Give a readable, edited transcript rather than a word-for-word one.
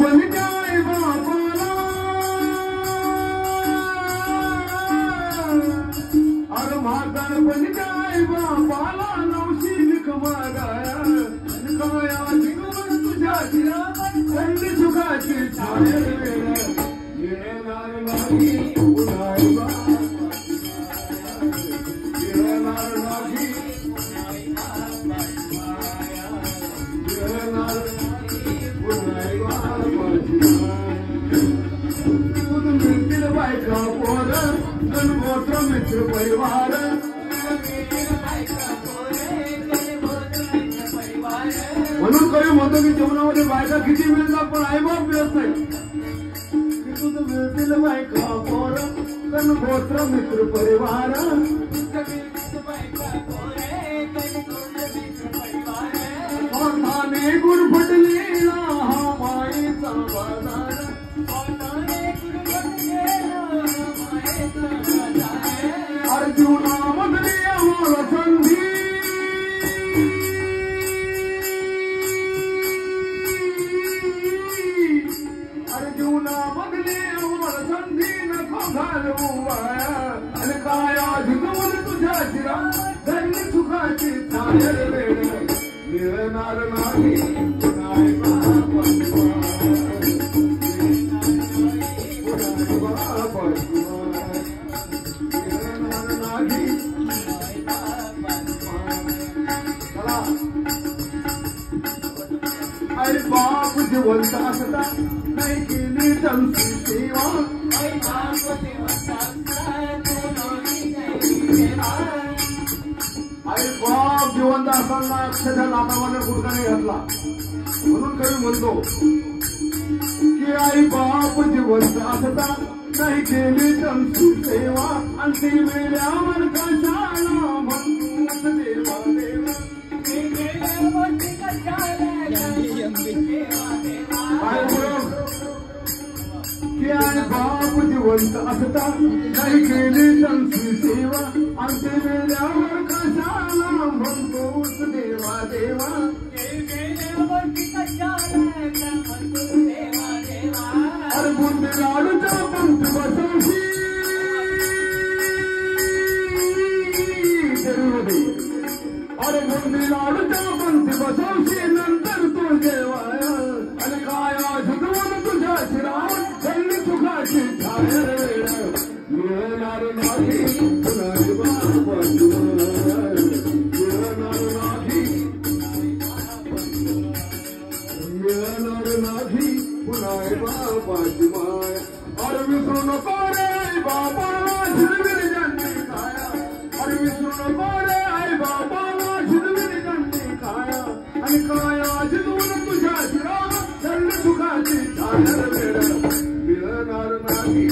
गणपतीच्या आई बापाला अरे महागणपतीच्या आई बापाला नवशी लिख मागाया काया जिंगवर तुझ्या जिरा थंडी सुखाची छाया येणार नाही उन्हाळी मित्र परिवार म्हणून कवी म्हणतो की जीवनामध्ये बायका किती मिळतात पण आईबाप मिळत नाही. तुझं मिळतील बायका पोर गोत्र मित्र परिवार गुण फुटलेला हा माईचा बाजार अर्जुनामधली आम्हाला संधी अर्जुनामधली आम्हाला संधी नको घालवू आणि काया झुकवून तुझ्या शिरा धन्य सुखाची छाया मिळणार नाही आई बाप जिवंत असता नाही केली त्यांची सेवा आई बाप जिवंत असताना अक्षरशः लाटावाने गुडघाने घातला. म्हणून कवी म्हणतो की आई बाप जिवंत असता नाही केली त्यांची सेवा आणि ती वेळ्यावर कशाला म्हणतो देवा देवा की आई बाप जिवंत असता नाही केली त्यांची सेवा आणि ते वेळ्यावर कशाला म्हणतोस देवा देवा अरे बुंदी लाडूचा पंत बसवशी अरे बुंदी लाडूचा पंत बसवशी नंतर तू जेवाया आणि काया झुकवून तुझ्या शिरावर थंडी सुखाची छाया मिळणार नाही मिळणार नाही पुन्हा बापाची माया अरे विसरू नको रे आई बाबाला झिरविली जंडी काया अरे विसरू नको रे आई बाबाला झिरविली जंडी काया आणि काया जिजून तुझ्या शिरा थंडी सुखाची छाया मिळणार नाही